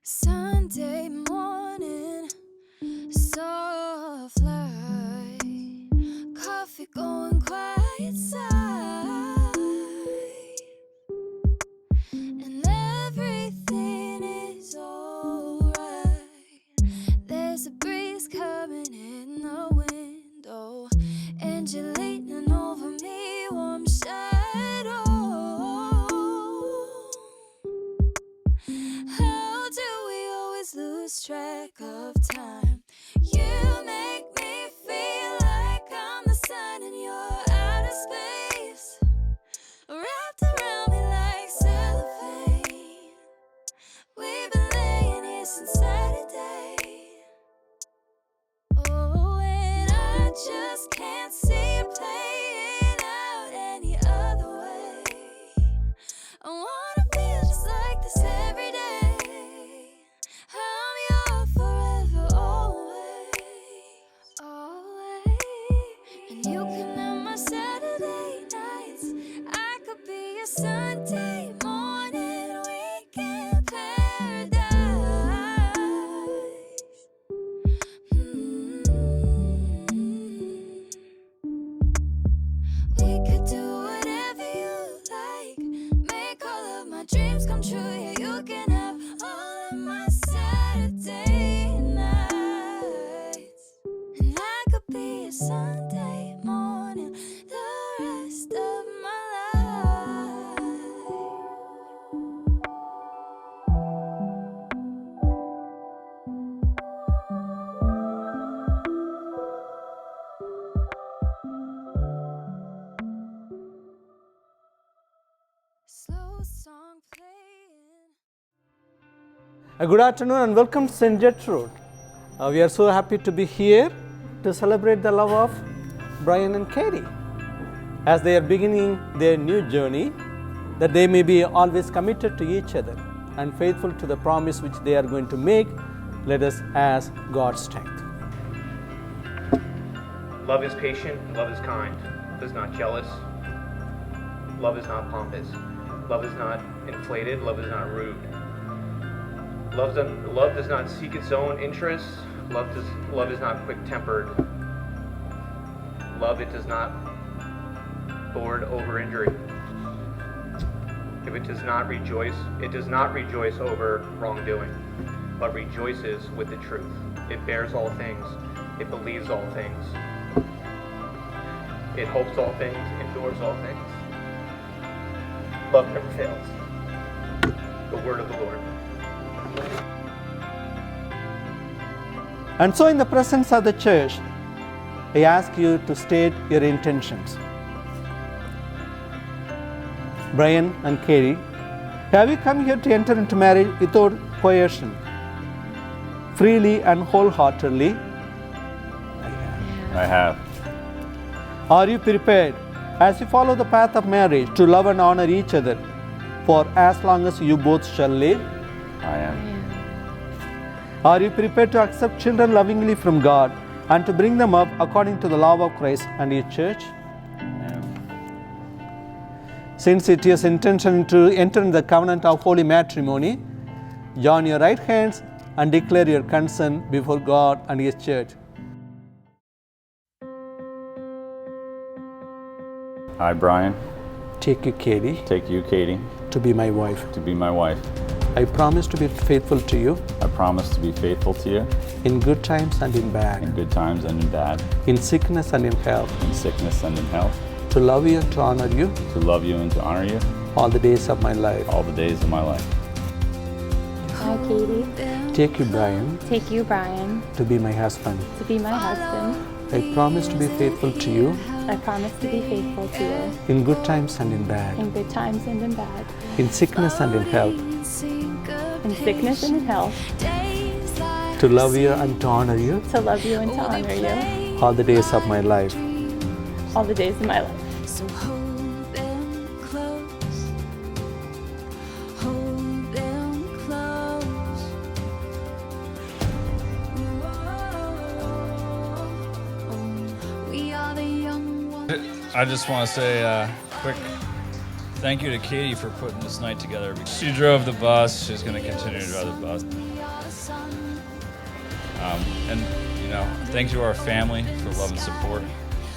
Sunday morning, soft light, coffee going quiet side, and everything is alright. There's a breeze coming in the window, and you're leaning over me, warm shadow. How do we always lose track of time? You make me feel like I'm the sun and you're out of space, wrapped around me like cellophane. We've been laying here since Saturday. Oh, and I just can't see it playing out any other way. I wanna feel just like this every day. I'm your forever, always, always. And you can have my Saturday nights. I could be your Sunday morning weekend paradise. We could do whatever you like, make all of my dreams come true. Yeah, you can have all of my Saturday nights, and I could be a Sunday morning the rest of my life. Slow song playing. Good afternoon and welcome to St. Gertrude. We are so happy to be here to celebrate the love of Brian and Katie as they are beginning their new journey, that they may be always committed to each other and faithful to the promise which they are going to make. Let us ask God's strength. Love is patient, love is kind, love is not jealous, love is not pompous, love is not inflated, love is not rude. Love does not seek its own interests, love is not quick-tempered. Love, it does not lord over injury. If it does not rejoice over wrongdoing, but rejoices with the truth. It bears all things, it believes all things, it hopes all things, endures all things. Love never fails. The word of the Lord. And so in the presence of the church, I ask you to state your intentions. Brian and Katie, have you come here to enter into marriage without coercion, freely and wholeheartedly? I have. Are you prepared, as you follow the path of marriage, to love and honor each other for as long as you both shall live? I am. Are you prepared to accept children lovingly from God and to bring them up according to the love of Christ and His church? I am. Since it is intention to enter in the covenant of holy matrimony, join your right hands and declare your consent before God and His church. I, Brian, Take you, Katie, take you, Katie, to be my wife. to be my wife. I promise to be faithful to you I promise to be faithful to you in good times and in in bad, good times and in bad, in sickness and in health, in sickness and in health, to love you and to honor you to love you and to honor you all the days of my life. all the days of my life. Hi, Katie. Take you, Brian, Take you, Brian, to be my husband. to be my husband. I promise to be faithful to you I promise to be faithful to you in good times and in bad, in good times and in bad, in sickness and in health, in sickness and in health, to love you and to honor you to love you and to honor you all the days of my life. all the days of my life. So hold them close, hold them close. Whoa, we are the young ones. I just want to say a quick thank you to Katie for putting this night together. She drove the bus. She's going to continue to drive the bus. And, you know, thank you to our family for love and support.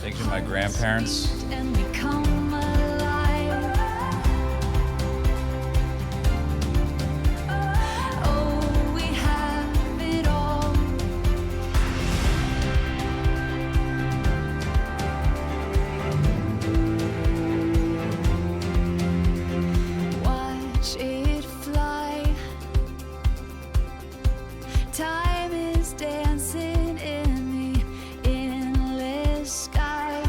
Thank you to my grandparents. And we come alive. Oh, we have it all. Watch it fly. Time is dancing in the endless sky.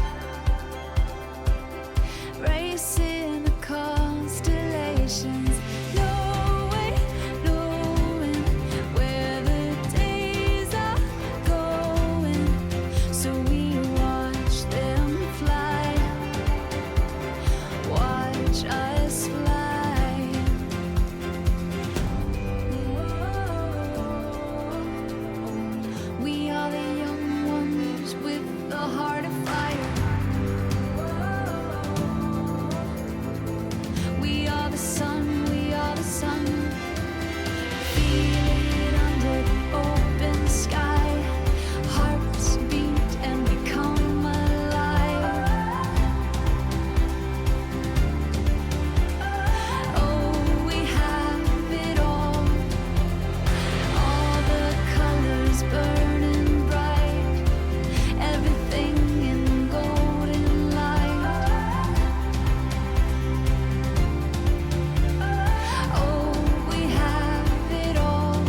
Racing the constellations, knowing where the days are going. So we watch them fly, watch us fly. We are the young ones with the heart of fire. We are the sun, we are the sun. Feel it under the open sky. Hearts beat and we come alive. Oh, we have it all. All the colors burning bright. Everything in golden light. Oh, we have it all.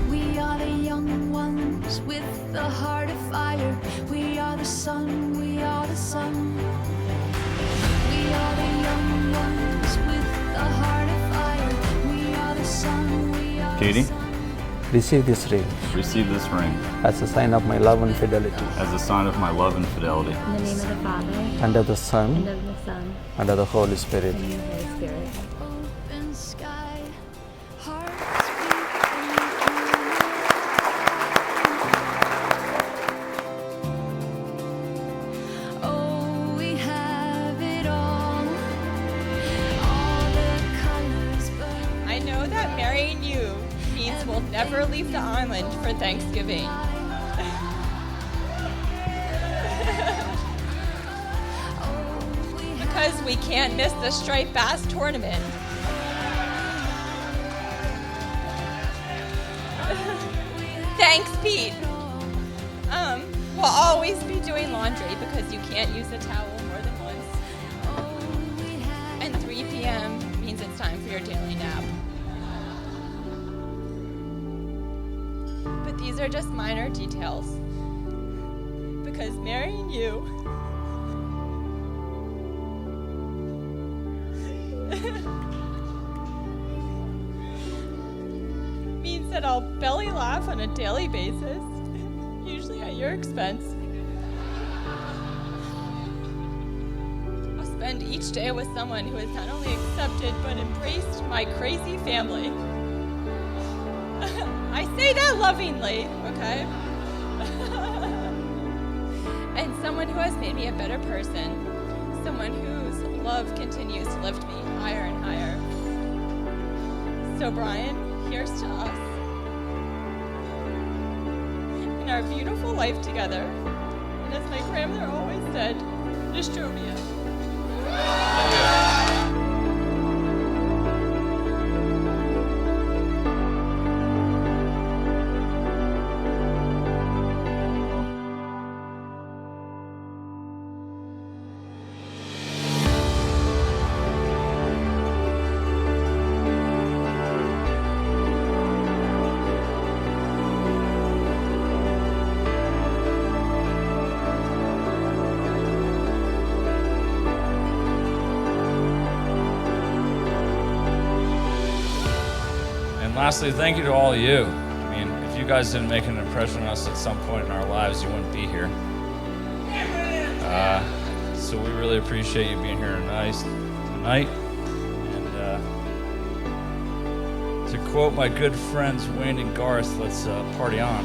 We are the young ones with the heart of fire. We are the sun, we are the sun. We are the young ones with the heart of fire. We are the sun, we are Katie? the sun. Receive this ring Receive this ring as a sign of my love and fidelity. as a sign of my love and fidelity. In the name of the Father, Under the and Son, of the Son, and of the Holy Spirit. and of the Holy Spirit. Open sky, hearts beat and oh, we have it all. All the colors burn. I know that marrying you means we'll never leave the island for Thanksgiving. Because we can't miss the striped bass tournament. Thanks, Pete. We'll always be doing laundry because you can't use a towel more than once. And 3 p.m. means it's time for your daily nap. But these are just minor details. Because marrying you means that I'll belly laugh on a daily basis, usually at your expense. I'll spend each day with someone who has not only accepted but embraced my crazy family. I say that lovingly, okay? And someone who has made me a better person, someone whose love continues to lift me higher and higher. So Brian, here's to us and our beautiful life together. And as my grandmother always said, Nostrovia. And lastly, thank you to all of you. I mean, if you guys didn't make an impression on us at some point in our lives, you wouldn't be here. So we really appreciate you being here tonight. And to To quote my good friends Wayne and Garth, let's party on.